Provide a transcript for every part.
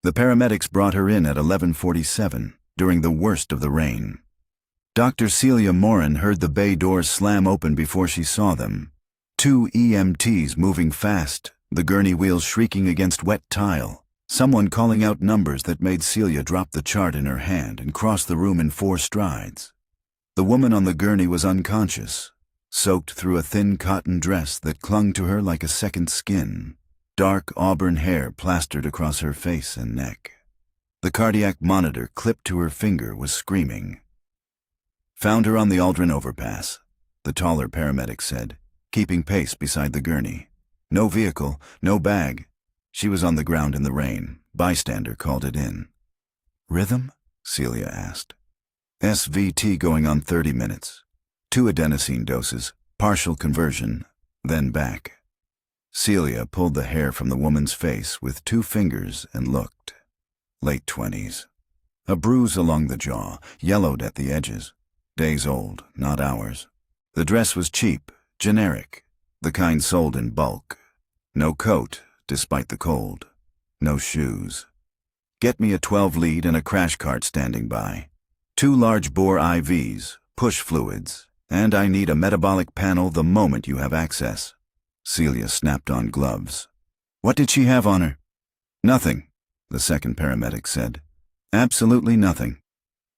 The paramedics brought her in at 11:47, during the worst of the rain. Dr. Celia Morin heard the bay doors slam open before she saw them. 2 EMTs moving fast, the gurney wheels shrieking against wet tile, someone calling out numbers that made Celia drop the chart in her hand and cross the room in 4 strides. The woman on the gurney was unconscious, soaked through a thin cotton dress that clung to her like a second skin. Dark auburn hair plastered across her face and neck. The cardiac monitor clipped to her finger was screaming. "Found her on the Aldrin overpass," the taller paramedic said, keeping pace beside the gurney. "No vehicle, no bag. She was on the ground in the rain. Bystander called it in." "Rhythm?" Celia asked. "SVT going on 30 minutes. 2 adenosine doses, partial conversion, then back." Celia pulled the hair from the woman's face with 2 fingers and looked. Late 20s. A bruise along the jaw, yellowed at the edges. Days old, not hours. The dress was cheap, generic, the kind sold in bulk. No coat, despite the cold. No shoes. "Get me a 12 lead and a crash cart standing by. 2 large bore IVs, push fluids, and I need a metabolic panel the moment you have access." Celia snapped on gloves. "What did she have on her?" "Nothing," the second paramedic said. "Absolutely nothing."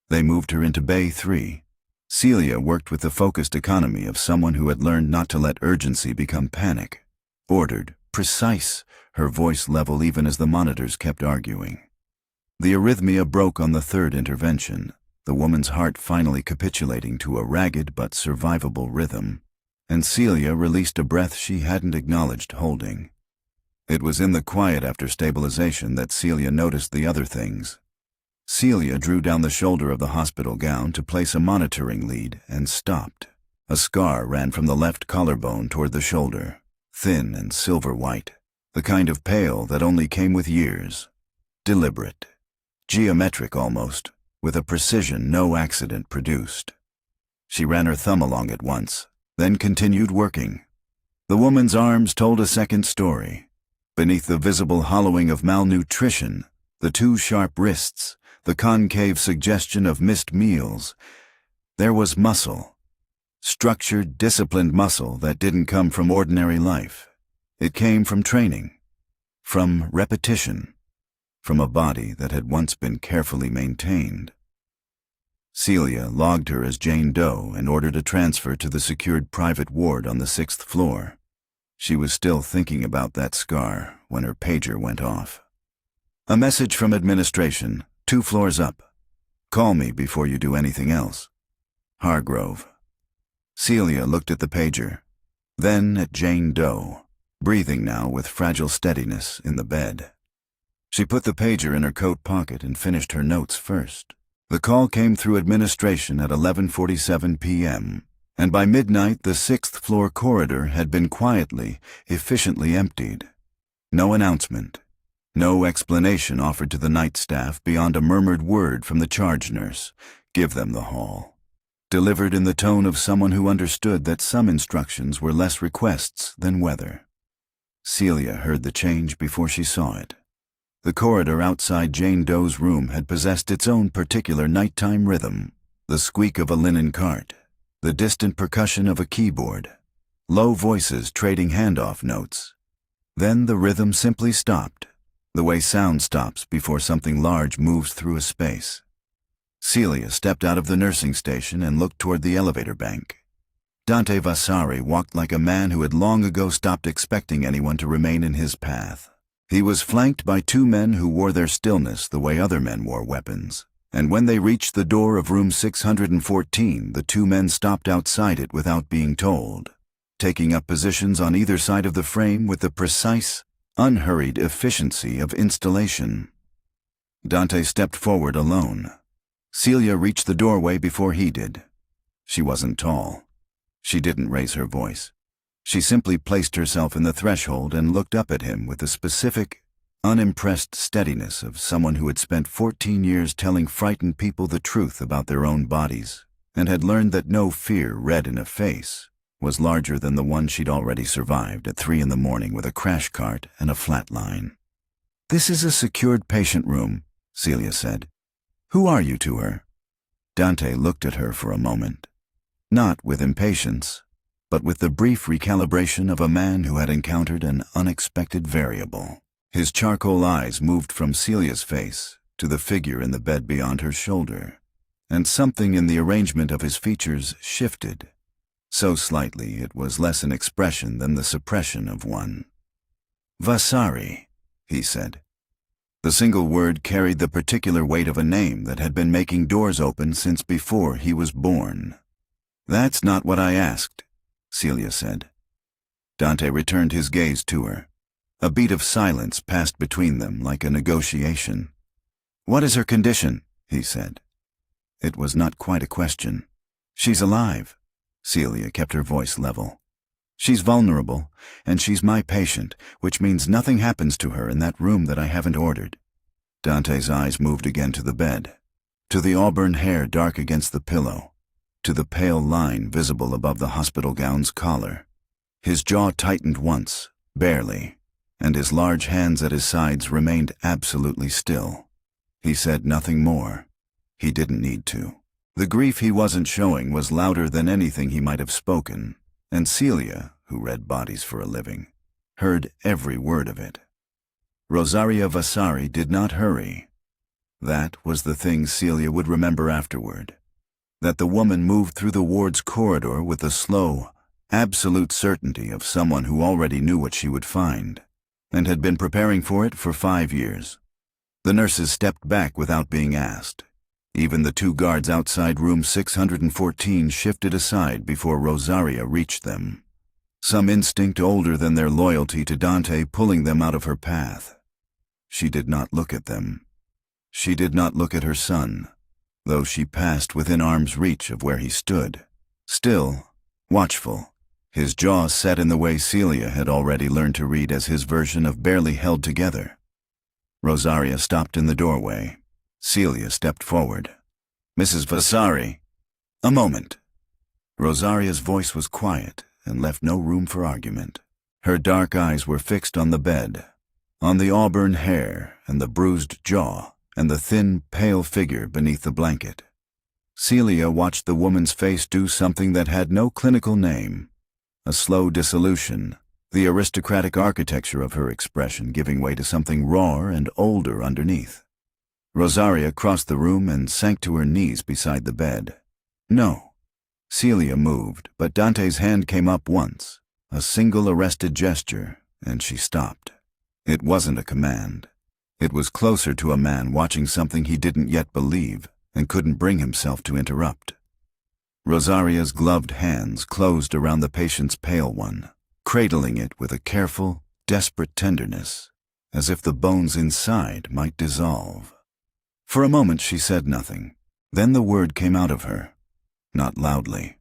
They moved her into Bay 3. Celia worked with the focused economy of someone who had learned not to let urgency become panic. Ordered, precise, her voice level even as the monitors kept arguing. The arrhythmia broke on the 3rd intervention, the woman's heart finally capitulating to a ragged but survivable rhythm, and Celia released a breath she hadn't acknowledged holding. It was in the quiet after stabilization that Celia noticed the other things. Celia drew down the shoulder of the hospital gown to place a monitoring lead and stopped. A scar ran from the left collarbone toward the shoulder, thin and silver white, the kind of pale that only came with years. Deliberate, geometric almost, with a precision no accident produced. She ran her thumb along it once, then continued working. The woman's arms told a second story. Beneath the visible hollowing of malnutrition, the 2 sharp wrists, the concave suggestion of missed meals, there was muscle. Structured, disciplined muscle that didn't come from ordinary life. It came from training, from repetition, from a body that had once been carefully maintained. Celia logged her as Jane Doe and ordered a transfer to the secured private ward on the 6th floor. She was still thinking about that scar when her pager went off. "A message from administration, 2 floors up. Call me before you do anything else. Hargrove." Celia looked at the pager, then at Jane Doe, breathing now with fragile steadiness in the bed. She put the pager in her coat pocket and finished her notes first. The call came through administration at 11:47 p.m., and by midnight the 6th floor corridor had been quietly, efficiently emptied. No announcement, no explanation offered to the night staff beyond a murmured word from the charge nurse, "Give them the hall," delivered in the tone of someone who understood that some instructions were less requests than weather. Celia heard the change before she saw it. The corridor outside Jane Doe's room had possessed its own particular nighttime rhythm, the squeak of a linen cart, the distant percussion of a keyboard, low voices trading handoff notes. Then the rhythm simply stopped, the way sound stops before something large moves through a space. Celia stepped out of the nursing station and looked toward the elevator bank. Dante Vasari walked like a man who had long ago stopped expecting anyone to remain in his path. He was flanked by 2 men who wore their stillness the way other men wore weapons, and when they reached the door of room 614, the 2 men stopped outside it without being told, taking up positions on either side of the frame with the precise, unhurried efficiency of installation. Dante stepped forward alone. Celia reached the doorway before he did. She wasn't tall. She didn't raise her voice. She simply placed herself in the threshold and looked up at him with the specific, unimpressed steadiness of someone who had spent 14 years telling frightened people the truth about their own bodies and had learned that no fear read in a face was larger than the one she'd already survived at 3 in the morning with a crash cart and a flat line. "This is a secured patient room," Celia said. "Who are you to her?" Dante looked at her for a moment, not with impatience, but with the brief recalibration of a man who had encountered an unexpected variable. His charcoal eyes moved from Celia's face to the figure in the bed beyond her shoulder, and something in the arrangement of his features shifted, so slightly it was less an expression than the suppression of one. "Vasari," he said. The single word carried the particular weight of a name that had been making doors open since before he was born. "That's not what I asked," Celia said. Dante returned his gaze to her. A beat of silence passed between them like a negotiation. "What is her condition?" he said. It was not quite a question. "She's alive." Celia kept her voice level. "She's vulnerable, and she's my patient, which means nothing happens to her in that room that I haven't ordered." Dante's eyes moved again to the bed, to the auburn hair dark against the pillow, to the pale line visible above the hospital gown's collar. His jaw tightened once, barely, and his large hands at his sides remained absolutely still. He said nothing more. He didn't need to. The grief he wasn't showing was louder than anything he might have spoken, and Celia, who read bodies for a living, heard every word of it. Rosaria Vasari did not hurry. That was the thing Celia would remember afterward. That the woman moved through the ward's corridor with the slow, absolute certainty of someone who already knew what she would find, and had been preparing for it for 5 years. The nurses stepped back without being asked. Even the 2 guards outside room 614 shifted aside before Rosaria reached them, some instinct older than their loyalty to Dante pulling them out of her path. She did not look at them. She did not look at her son, though she passed within arm's reach of where he stood, still, watchful, his jaw set in the way Celia had already learned to read as his version of barely held together. Rosaria stopped in the doorway. Celia stepped forward. "Mrs. Vasari." "A moment." Rosaria's voice was quiet and left no room for argument. Her dark eyes were fixed on the bed, on the auburn hair and the bruised jaw and the thin, pale figure beneath the blanket. Celia watched the woman's face do something that had no clinical name, a slow dissolution, the aristocratic architecture of her expression giving way to something rawer and older underneath. Rosaria crossed the room and sank to her knees beside the bed. "No." Celia moved, but Dante's hand came up once, a single arrested gesture, and she stopped. It wasn't a command. It was closer to a man watching something he didn't yet believe and couldn't bring himself to interrupt. Rosaria's gloved hands closed around the patient's pale one, cradling it with a careful, desperate tenderness, as if the bones inside might dissolve. For a moment she said nothing. Then the word came out of her, not loudly,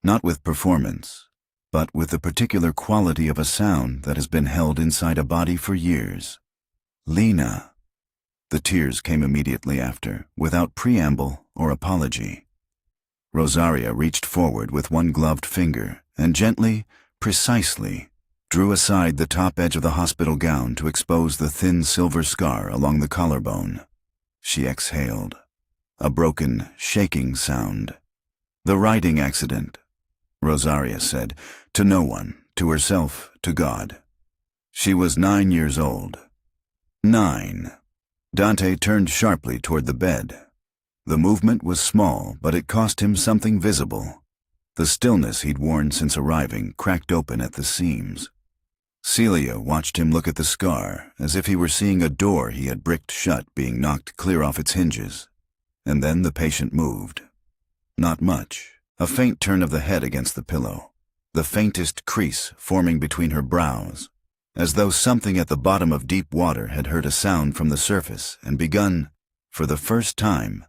not with performance, but with the particular quality of a sound that has been held inside a body for years. "Lena." The tears came immediately after, without preamble or apology. Rosaria reached forward with one gloved finger and gently, precisely, drew aside the top edge of the hospital gown to expose the thin silver scar along the collarbone. She exhaled, a broken, shaking sound. "The riding accident," Rosaria said, to no one, to herself, to God. She was 9 years old. 9. Dante turned sharply toward the bed. The movement was small, but it cost him something visible. The stillness he'd worn since arriving cracked open at the seams. Celia watched him look at the scar, as if he were seeing a door he had bricked shut being knocked clear off its hinges. And then the patient moved. Not much, a faint turn of the head against the pillow, the faintest crease forming between her brows, as though something at the bottom of deep water had heard a sound from the surface and begun, for the first time,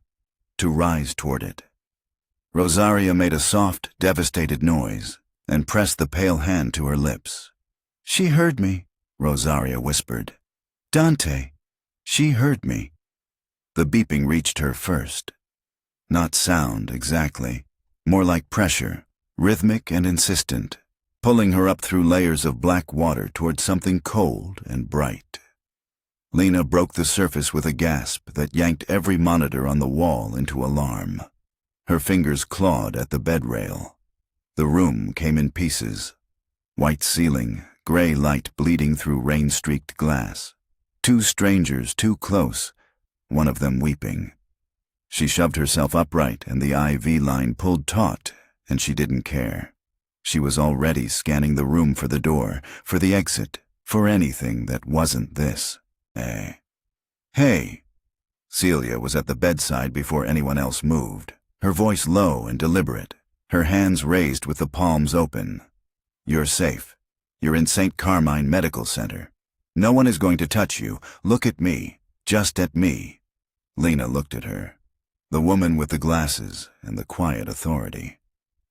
to rise toward it. Rosaria made a soft, devastated noise and pressed the pale hand to her lips. "She heard me," Rosaria whispered. "Dante, she heard me." The beeping reached her first. Not sound, exactly, more like pressure, rhythmic and insistent, pulling her up through layers of black water toward something cold and bright. Lena broke the surface with a gasp that yanked every monitor on the wall into alarm. Her fingers clawed at the bed rail. The room came in pieces. White ceiling, gray light bleeding through rain-streaked glass. Two strangers too close, one of them weeping. She shoved herself upright and the IV line pulled taut, and she didn't care. She was already scanning the room for the door, for the exit, for anything that wasn't this. Hey! Celia was at the bedside before anyone else moved, her voice low and deliberate, her hands raised with the palms open. You're safe. You're in St. Carmine Medical Center. No one is going to touch you. Look at me. Just at me. Lena looked at her. The woman with the glasses and the quiet authority.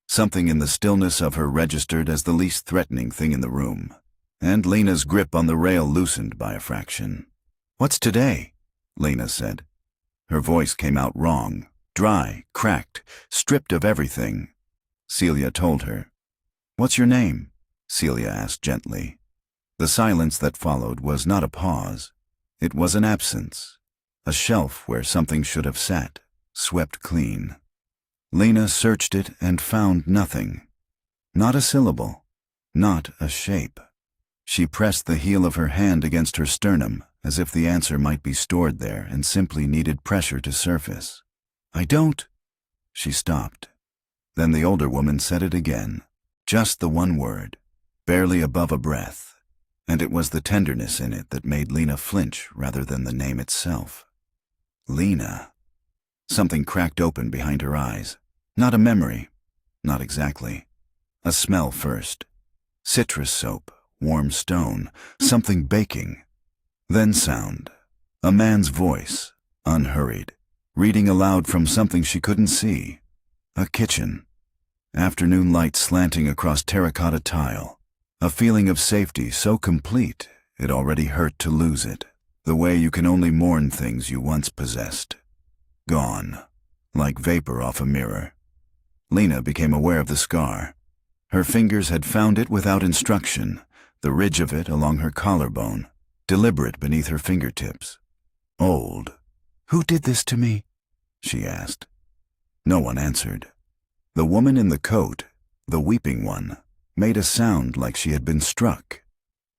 Something in the stillness of her registered as the least threatening thing in the room, and Lena's grip on the rail loosened by a fraction. "What's today?" Lena said. Her voice came out wrong, dry, cracked, stripped of everything. Celia told her. "What's your name?" Celia asked gently. The silence that followed was not a pause. It was an absence, a shelf where something should have sat, swept clean. Lena searched it and found nothing. Not a syllable, not a shape. She pressed the heel of her hand against her sternum, as if the answer might be stored there and simply needed pressure to surface. "I don't—" She stopped. Then the older woman said it again, just the one word, barely above a breath, and it was the tenderness in it that made Lena flinch rather than the name itself. Lena. Something cracked open behind her eyes. Not a memory. Not exactly. A smell first. Citrus soap, warm stone, something baking. Then sound. A man's voice, unhurried, reading aloud from something she couldn't see. A kitchen. Afternoon light slanting across terracotta tile. A feeling of safety so complete it already hurt to lose it. The way you can only mourn things you once possessed. Gone. Like vapor off a mirror. Lena became aware of the scar. Her fingers had found it without instruction, the ridge of it along her collarbone, deliberate beneath her fingertips. Old. "Who did this to me?" she asked. No one answered. The woman in the coat, the weeping one, made a sound like she had been struck.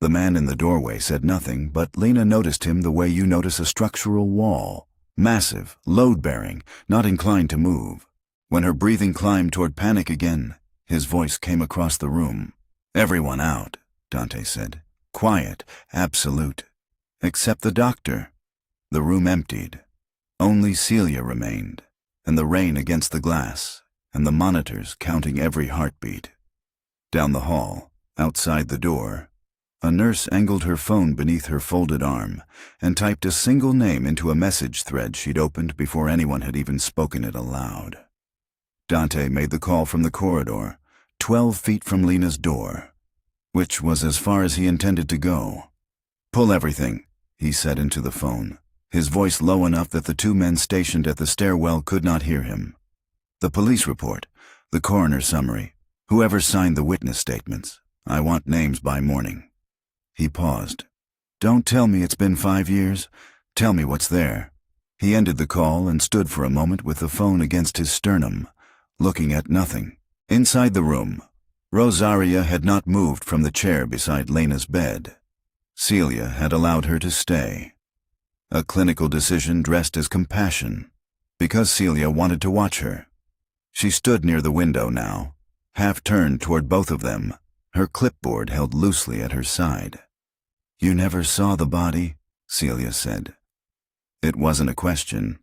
The man in the doorway said nothing, but Lena noticed him the way you notice a structural wall. Massive, load-bearing, not inclined to move. When her breathing climbed toward panic again, his voice came across the room. "Everyone out," Dante said. "Quiet, absolute. Except the doctor." The room emptied. Only Celia remained, and the rain against the glass, and the monitors counting every heartbeat. Down the hall, outside the door, a nurse angled her phone beneath her folded arm and typed a single name into a message thread she'd opened before anyone had even spoken it aloud. Dante made the call from the corridor, 12 feet from Lena's door, which was as far as he intended to go. "Pull everything," he said into the phone, his voice low enough that the two men stationed at the stairwell could not hear him. "The police report, the coroner's summary, whoever signed the witness statements. I want names by morning." He paused. "Don't tell me it's been 5 years. Tell me what's there." He ended the call and stood for a moment with the phone against his sternum, looking at nothing. Inside the room, Rosaria had not moved from the chair beside Lena's bed. Celia had allowed her to stay. A clinical decision dressed as compassion, because Celia wanted to watch her. She stood near the window now, half turned toward both of them, her clipboard held loosely at her side. "You never saw the body?" Celia said. It wasn't a question.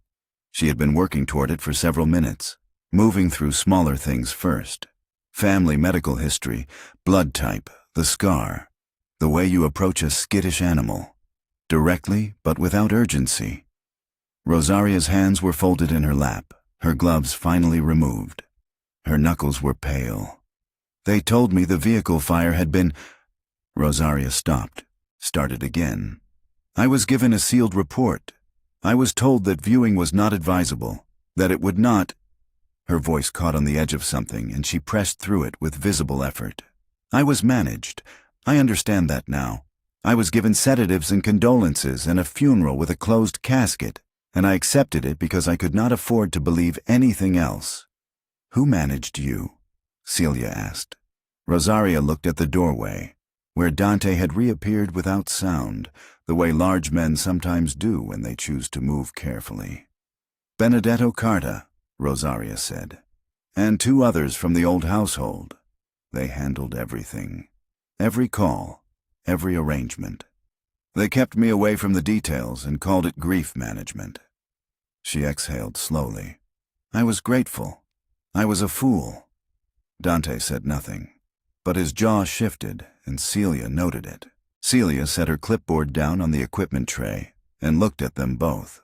She had been working toward it for several minutes, moving through smaller things first. Family medical history, blood type, the scar, the way you approach a skittish animal, directly but without urgency. Rosaria's hands were folded in her lap, her gloves finally removed. Her knuckles were pale. "They told me the vehicle fire had been—" Rosaria stopped, started again. "I was given a sealed report. I was told that viewing was not advisable, that it would not—" Her voice caught on the edge of something, and she pressed through it with visible effort. "I was managed. I understand that now. I was given sedatives and condolences and a funeral with a closed casket, and I accepted it because I could not afford to believe anything else." "Who managed you?" Celia asked. Rosaria looked at the doorway, where Dante had reappeared without sound, the way large men sometimes do when they choose to move carefully. "Benedetto Carta," Rosaria said, "and 2 others from the old household. They handled everything. Every call, every arrangement. They kept me away from the details and called it grief management." She exhaled slowly. "I was grateful. I was a fool." Dante said nothing, but his jaw shifted, and Celia noted it. Celia set her clipboard down on the equipment tray and looked at them both.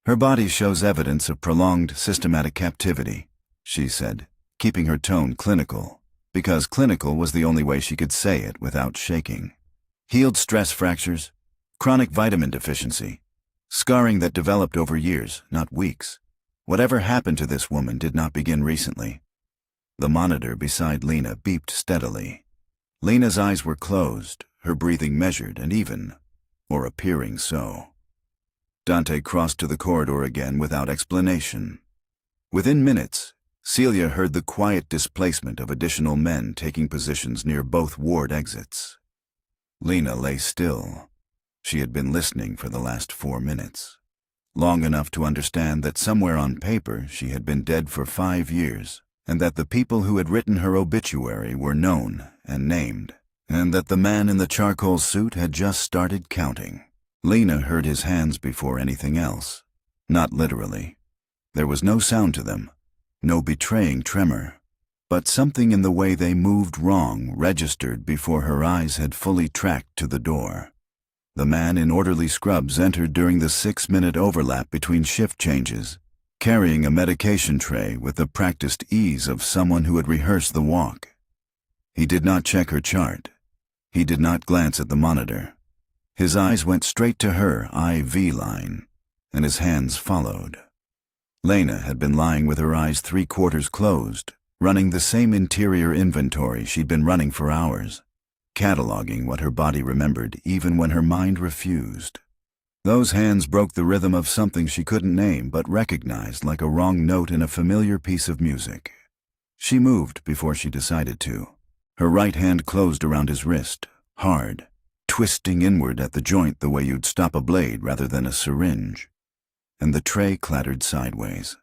"Her body shows evidence of prolonged systematic captivity," she said, keeping her tone clinical, because clinical was the only way she could say it without shaking. "Healed stress fractures, chronic vitamin deficiency, scarring that developed over years, not weeks. Whatever happened to this woman did not begin recently." The monitor beside Lena beeped steadily. Lena's eyes were closed, her breathing measured and even, or appearing so. Dante crossed to the corridor again without explanation. Within minutes, Celia heard the quiet displacement of additional men taking positions near both ward exits. Lena lay still. She had been listening for the last 4 minutes. Long enough to understand that somewhere on paper she had been dead for 5 years, and that the people who had written her obituary were known and named, and that the man in the charcoal suit had just started counting. Lena heard his hands before anything else. Not literally. There was no sound to them, no betraying tremor, but something in the way they moved wrong registered before her eyes had fully tracked to the door. The man in orderly scrubs entered during the 6-minute overlap between shift changes, carrying a medication tray with the practiced ease of someone who had rehearsed the walk. He did not check her chart. He did not glance at the monitor. His eyes went straight to her IV line, and his hands followed. Lena had been lying with her eyes 3/4 closed, running the same interior inventory she'd been running for hours, cataloging what her body remembered even when her mind refused. Those hands broke the rhythm of something she couldn't name but recognized like a wrong note in a familiar piece of music. She moved before she decided to. Her right hand closed around his wrist, hard, twisting inward at the joint the way you'd stop a blade rather than a syringe. And the tray clattered sideways.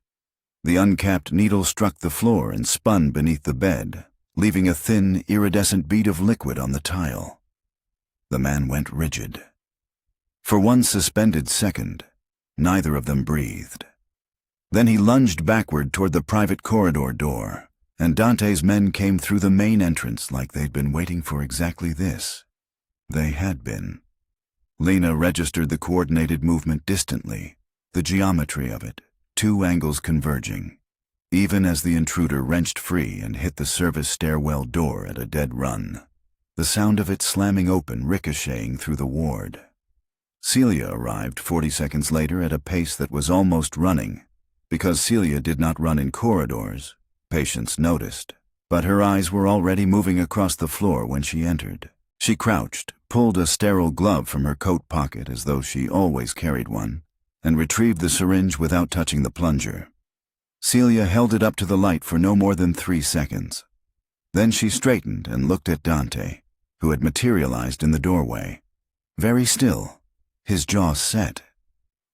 The uncapped needle struck the floor and spun beneath the bed, leaving a thin, iridescent bead of liquid on the tile. The man went rigid. For one suspended second, neither of them breathed. Then he lunged backward toward the private corridor door, and Dante's men came through the main entrance like they'd been waiting for exactly this. They had been. Lena registered the coordinated movement distantly, the geometry of it, 2 angles converging, even as the intruder wrenched free and hit the service stairwell door at a dead run, the sound of it slamming open ricocheting through the ward. Celia arrived 40 seconds later at a pace that was almost running. Because Celia did not run in corridors, patients noticed, but her eyes were already moving across the floor when she entered. She crouched, pulled a sterile glove from her coat pocket as though she always carried one, and retrieved the syringe without touching the plunger. Celia held it up to the light for no more than 3 seconds. Then she straightened and looked at Dante, who had materialized in the doorway. Very still, his jaw set.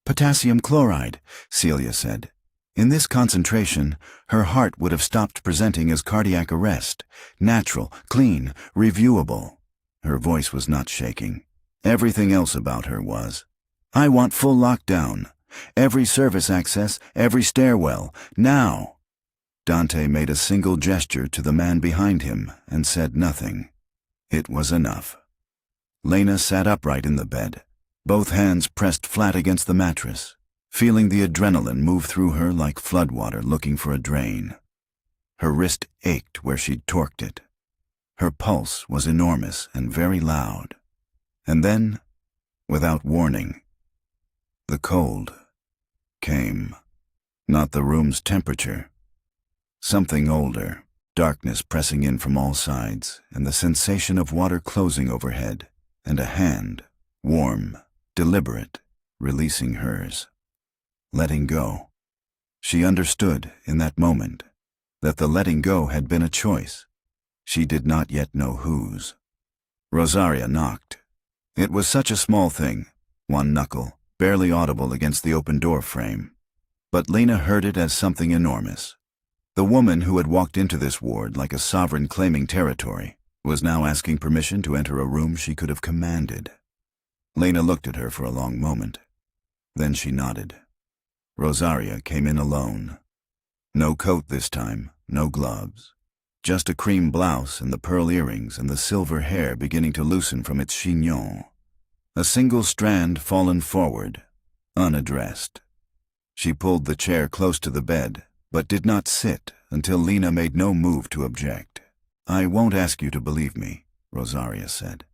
"Potassium chloride," Celia said. In this concentration, her heart would have stopped presenting as cardiac arrest. Natural, clean, reviewable. Her voice was not shaking. Everything else about her was. "I want full lockdown. Every service access, every stairwell, now." Dante made a single gesture to the man behind him and said nothing. It was enough. Lena sat upright in the bed, both hands pressed flat against the mattress, feeling the adrenaline move through her like floodwater looking for a drain. Her wrist ached where she'd torqued it. Her pulse was enormous and very loud. And then, without warning, the cold came. Not the room's temperature. Something older, darkness pressing in from all sides, and the sensation of water closing overhead, and a hand, warm, deliberate, releasing hers. Letting go. She understood, in that moment, that the letting go had been a choice. She did not yet know whose. Rosaria knocked. It was such a small thing, one knuckle, barely audible against the open door frame. But Lena heard it as something enormous. The woman who had walked into this ward like a sovereign claiming territory was now asking permission to enter a room she could have commanded. Lena looked at her for a long moment. Then she nodded. Rosaria came in alone. No coat this time, no gloves. Just a cream blouse and the pearl earrings and the silver hair beginning to loosen from its chignon. A single strand fallen forward, unaddressed. She pulled the chair close to the bed, but did not sit until Lena made no move to object. "I won't ask you to believe me," Rosaria said.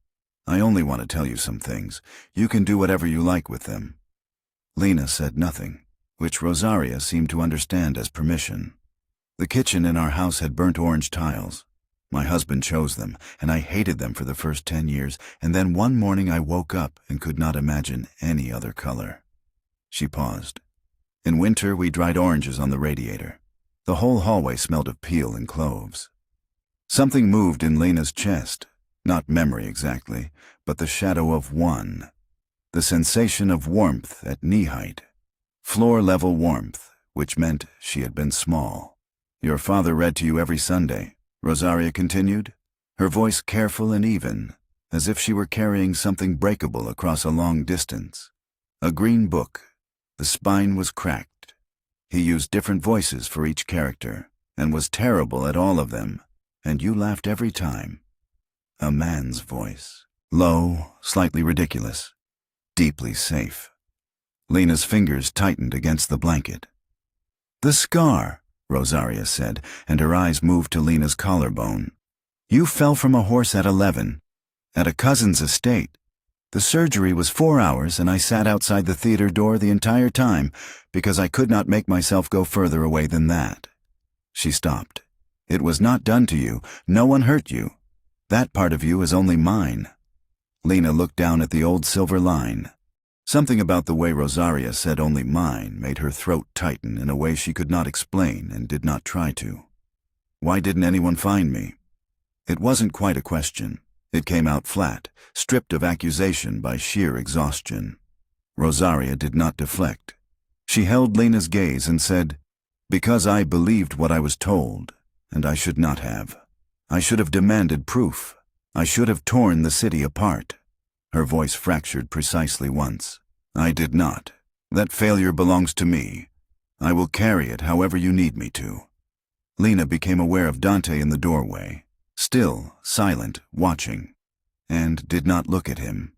"I only want to tell you some things. You can do whatever you like with them." Lena said nothing, which Rosaria seemed to understand as permission. The kitchen in our house had burnt orange tiles. My husband chose them, and I hated them for the first 10 years, and then one morning I woke up and could not imagine any other color. She paused. In winter, we dried oranges on the radiator. The whole hallway smelled of peel and cloves. Something moved in Lena's chest, not memory exactly, but the shadow of one. The sensation of warmth at knee height. Floor-level warmth, which meant she had been small. "Your father read to you every Sunday," Rosaria continued, her voice careful and even, as if she were carrying something breakable across a long distance. A green book. The spine was cracked. He used different voices for each character, and was terrible at all of them, and you laughed every time. A man's voice. Low, slightly ridiculous, deeply safe. Lena's fingers tightened against the blanket. "The scar," Rosaria said, and her eyes moved to Lena's collarbone. "You fell from a horse at 11, at a cousin's estate. The surgery was 4 hours, and I sat outside the theater door the entire time because I could not make myself go further away than that." She stopped. "It was not done to you. No one hurt you. That part of you is only mine." Lena looked down at the old silver line. Something about the way Rosaria said "only mine" made her throat tighten in a way she could not explain and did not try to. "Why didn't anyone find me?" It wasn't quite a question. It came out flat, stripped of accusation by sheer exhaustion. Rosaria did not deflect. She held Lena's gaze and said, "Because I believed what I was told, and I should not have. I should have demanded proof. I should have torn the city apart." Her voice fractured precisely once. "I did not. That failure belongs to me. I will carry it however you need me to." Lena became aware of Dante in the doorway, still, silent, watching, and did not look at him.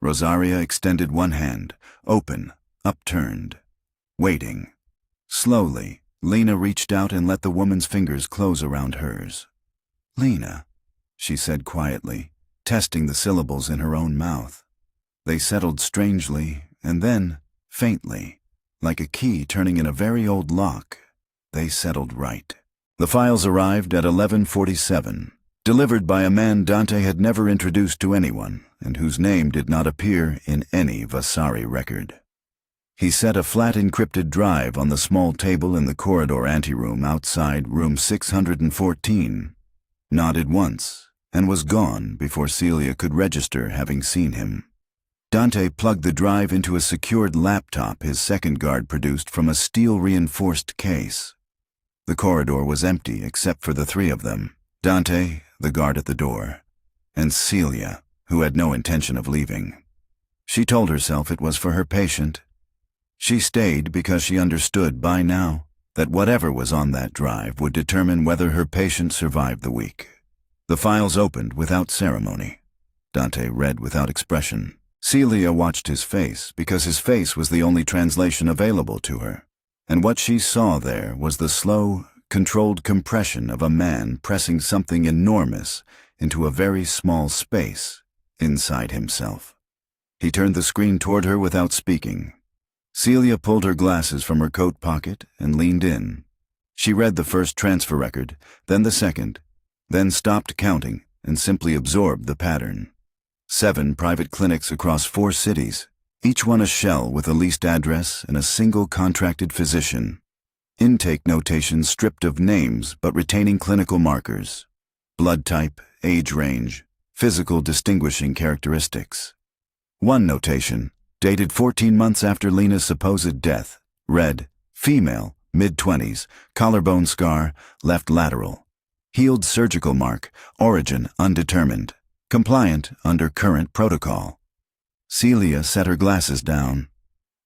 Rosaria extended one hand, open, upturned, waiting. Slowly, Lena reached out and let the woman's fingers close around hers. "Lena," she said quietly, testing the syllables in her own mouth. They settled strangely, and then, faintly, like a key turning in a very old lock, they settled right. The files arrived at 11:47, delivered by a man Dante had never introduced to anyone, and whose name did not appear in any Vasari record. He set a flat encrypted drive on the small table in the corridor anteroom outside room 614, nodded once, and was gone before Celia could register having seen him. Dante plugged the drive into a secured laptop his second guard produced from a steel-reinforced case. The corridor was empty except for the three of them, Dante, the guard at the door, and Celia, who had no intention of leaving. She told herself it was for her patient. She stayed because she understood by now that whatever was on that drive would determine whether her patient survived the week. The files opened without ceremony. Dante read without expression. Celia watched his face because his face was the only translation available to her, and what she saw there was the slow, controlled compression of a man pressing something enormous into a very small space inside himself. He turned the screen toward her without speaking. Celia pulled her glasses from her coat pocket and leaned in. She read the first transfer record, then the second, then stopped counting and simply absorbed the pattern. 7 private clinics across 4 cities, each one a shell with a leased address and a single contracted physician. Intake notations stripped of names but retaining clinical markers. Blood type, age range, physical distinguishing characteristics. One notation, dated 14 months after Lena's supposed death, read, female, mid-20s, collarbone scar, left lateral. Healed surgical mark, origin undetermined. Compliant under current protocol. Celia set her glasses down.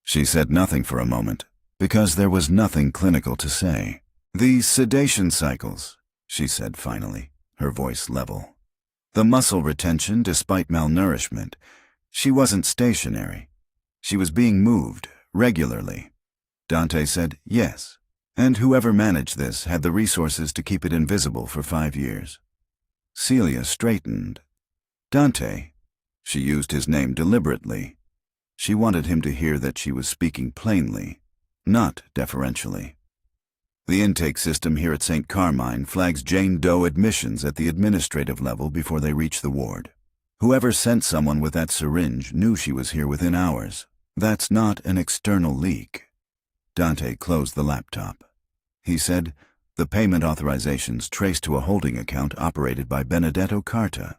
She said nothing for a moment, because there was nothing clinical to say. "These sedation cycles," she said finally, her voice level. "The muscle retention despite malnourishment. She wasn't stationary. She was being moved, regularly." Dante said yes, and whoever managed this had the resources to keep it invisible for 5 years. Celia straightened. "Dante," she used his name deliberately. She wanted him to hear that she was speaking plainly, not deferentially. "The intake system here at St. Carmine flags Jane Doe admissions at the administrative level before they reach the ward. Whoever sent someone with that syringe knew she was here within hours. That's not an external leak." Dante closed the laptop. He said, "The payment authorizations traced to a holding account operated by Benedetto Carta."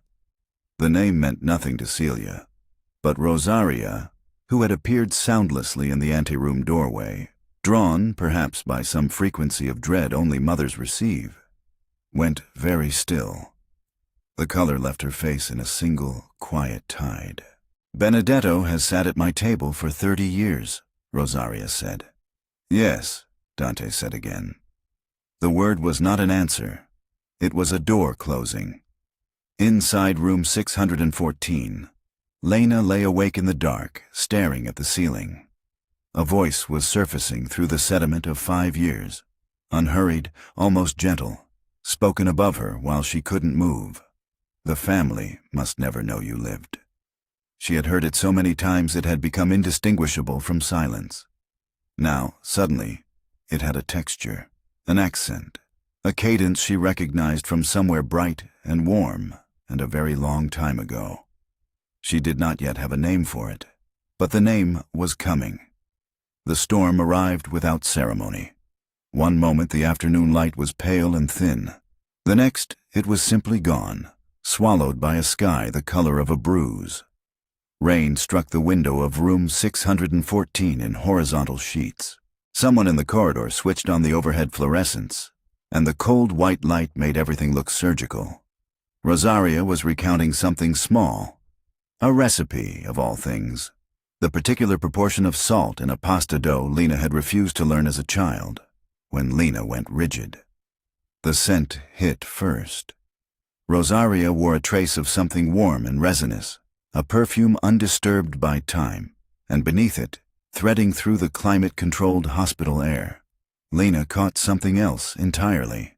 The name meant nothing to Celia, but Rosaria, who had appeared soundlessly in the anteroom doorway, drawn perhaps by some frequency of dread only mothers receive, went very still. The color left her face in a single, quiet tide. "Benedetto has sat at my table for 30 years, Rosaria said. "Yes," Dante said again. The word was not an answer. It was a door closing. Inside room 614, Lena lay awake in the dark, staring at the ceiling. A voice was surfacing through the sediment of 5 years, unhurried, almost gentle, spoken above her while she couldn't move. "The family must never know you lived." She had heard it so many times it had become indistinguishable from silence. Now, suddenly, it had a texture, an accent, a cadence she recognized from somewhere bright and warm and a very long time ago. She did not yet have a name for it, but the name was coming. The storm arrived without ceremony. One moment the afternoon light was pale and thin. The next, it was simply gone, swallowed by a sky the color of a bruise. Rain struck the window of room 614 in horizontal sheets. Someone in the corridor switched on the overhead fluorescents, and the cold white light made everything look surgical. Rosaria was recounting something small, a recipe of all things, the particular proportion of salt in a pasta dough Lena had refused to learn as a child, when Lena went rigid. The scent hit first. Rosaria wore a trace of something warm and resinous, a perfume undisturbed by time, and beneath it, threading through the climate-controlled hospital air, Lena caught something else entirely.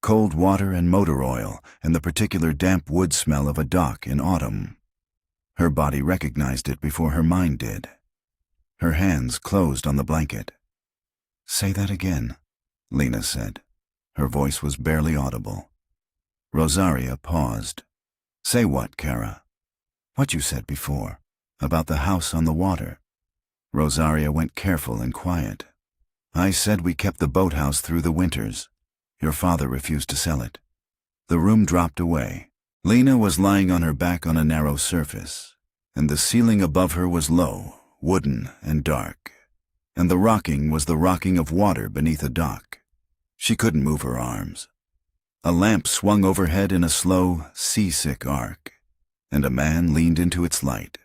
Cold water and motor oil, and the particular damp wood smell of a dock in autumn. Her body recognized it before her mind did. Her hands closed on the blanket. "Say that again," Lena said. Her voice was barely audible. Rosaria paused. "Say what, Kara?" "What you said before, about the house on the water." Rosaria went careful and quiet. "I said we kept the boathouse through the winters. Your father refused to sell it." The room dropped away. Lena was lying on her back on a narrow surface, and the ceiling above her was low, wooden, and dark, and the rocking was the rocking of water beneath a dock. She couldn't move her arms. A lamp swung overhead in a slow, seasick arc, and a man leaned into its light.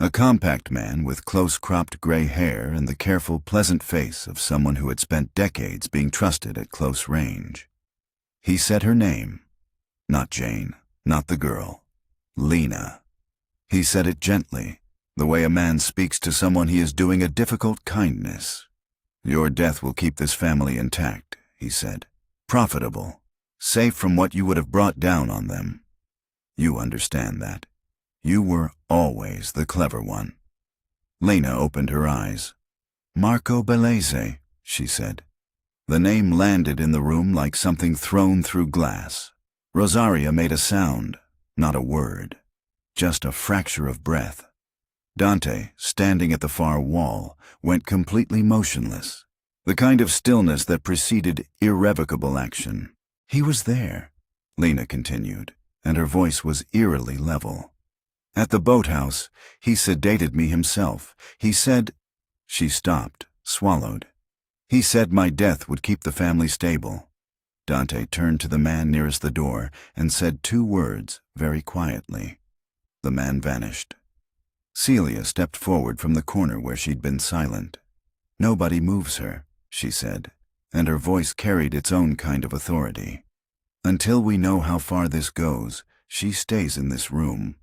A compact man with close-cropped gray hair and the careful, pleasant face of someone who had spent decades being trusted at close range. He said her name. Not Jane, not the girl. Lena. He said it gently, the way a man speaks to someone he is doing a difficult kindness. "Your death will keep this family intact," he said. "Profitable, safe from what you would have brought down on them. You understand that. You were always the clever one." Lena opened her eyes. "Marco Bellese," she said. The name landed in the room like something thrown through glass. Rosaria made a sound, not a word. just a fracture of breath. Dante, standing at the far wall, went completely motionless, the kind of stillness that preceded irrevocable action. He was there, Lena continued, and her voice was eerily level. At the boathouse, he sedated me himself. He said— She stopped, swallowed. He said my death would keep the family stable. Dante turned to the man nearest the door and said 2 words very quietly. The man vanished. Celia stepped forward from the corner where she'd been silent. "Nobody moves her," she said, and her voice carried its own kind of authority. "Until we know how far this goes, she stays in this room."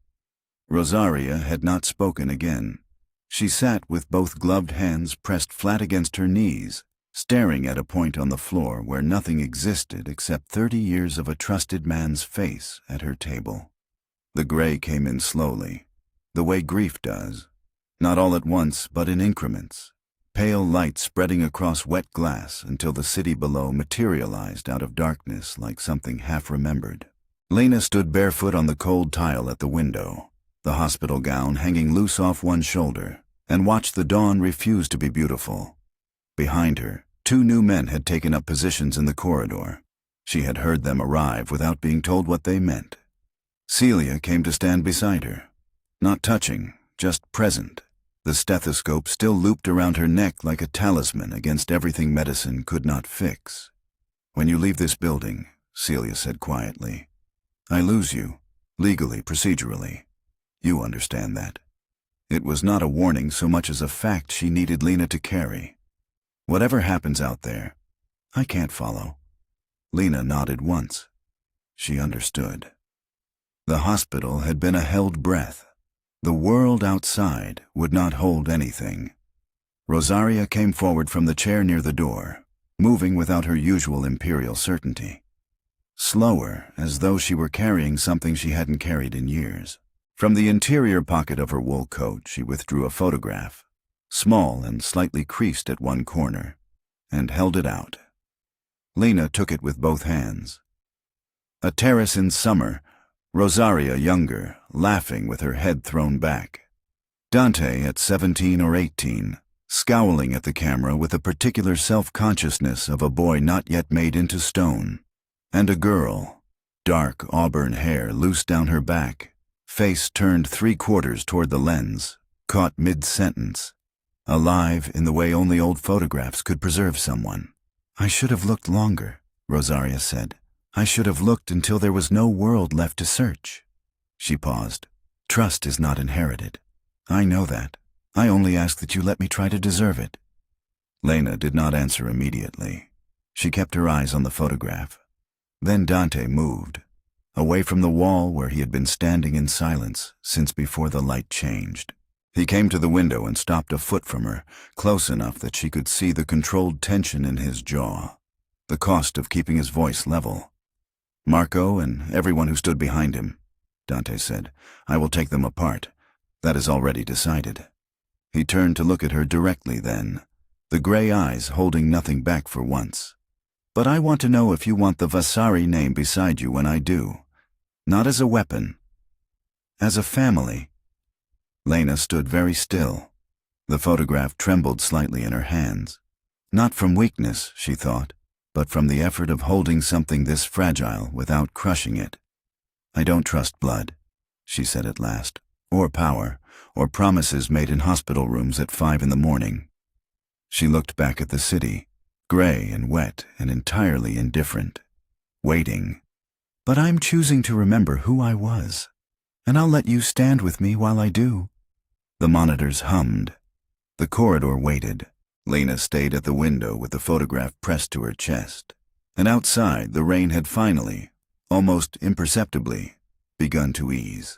Rosaria had not spoken again. She sat with both gloved hands pressed flat against her knees, staring at a point on the floor where nothing existed except 30 years of a trusted man's face at her table. The gray came in slowly, the way grief does, not all at once but in increments, pale light spreading across wet glass until the city below materialized out of darkness like something half-remembered. Lena stood barefoot on the cold tile at the window, the hospital gown hanging loose off one shoulder, and watched the dawn refuse to be beautiful. Behind her, 2 new men had taken up positions in the corridor. She had heard them arrive without being told what they meant. Celia came to stand beside her, not touching, just present, the stethoscope still looped around her neck like a talisman against everything medicine could not fix. "When you leave this building," Celia said quietly, "I lose you, legally, procedurally. You understand that." It was not a warning so much as a fact she needed Lena to carry. "Whatever happens out there, I can't follow." Lena nodded once. She understood. The hospital had been a held breath. The world outside would not hold anything. Rosaria came forward from the chair near the door, moving without her usual imperial certainty. Slower, as though she were carrying something she hadn't carried in years. From the interior pocket of her wool coat she withdrew a photograph, small and slightly creased at one corner, and held it out. Lena took it with both hands. A terrace in summer, Rosaria younger, laughing with her head thrown back. Dante at 17 or 18, scowling at the camera with a particular self-consciousness of a boy not yet made into stone. And a girl, dark auburn hair loose down her back, face turned 3/4 toward the lens, caught mid-sentence, alive in the way only old photographs could preserve someone. "I should have looked longer," Rosaria said. "I should have looked until there was no world left to search." She paused. "Trust is not inherited. I know that. I only ask that you let me try to deserve it." Lena did not answer immediately. She kept her eyes on the photograph. Then Dante moved, away from the wall where he had been standing in silence since before the light changed. He came to the window and stopped a foot from her, close enough that she could see the controlled tension in his jaw, the cost of keeping his voice level. "Marco and everyone who stood behind him," Dante said. "I will take them apart. That is already decided." He turned to look at her directly then, the gray eyes holding nothing back for once. "But I want to know if you want the Vasari name beside you when I do. Not as a weapon. As a family." Lena stood very still. The photograph trembled slightly in her hands. Not from weakness, she thought, but from the effort of holding something this fragile without crushing it. "I don't trust blood," she said at last, "or power, or promises made in hospital rooms at 5 in the morning." She looked back at the city, gray and wet and entirely indifferent, waiting. "But I'm choosing to remember who I was, and I'll let you stand with me while I do." The monitors hummed. The corridor waited. Lena stayed at the window with the photograph pressed to her chest, and outside the rain had finally, almost imperceptibly, begun to ease.